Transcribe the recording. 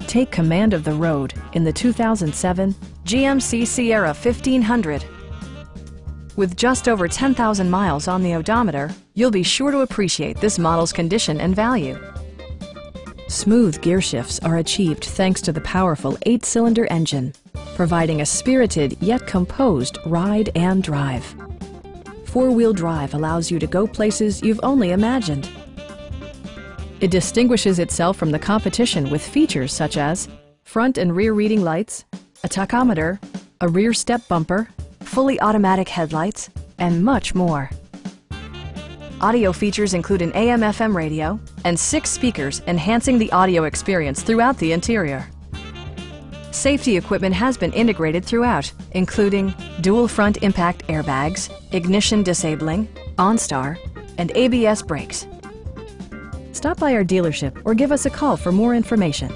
Take command of the road in the 2007 GMC Sierra 1500. With just over 10,000 miles on the odometer, you'll be sure to appreciate this model's condition and value. Smooth gear shifts are achieved thanks to the powerful 8-cylinder engine, providing a spirited yet composed ride and drive. 4-wheel drive allows you to go places you've only imagined. It distinguishes itself from the competition with features such as front and rear reading lights, a tachometer, a rear step bumper, fully automatic headlights, and much more. Audio features include an AM/FM radio and 6 speakers, enhancing the audio experience throughout the interior. Safety equipment has been integrated throughout, including dual front impact airbags, ignition disabling, OnStar, and ABS brakes. Stop by our dealership or give us a call for more information.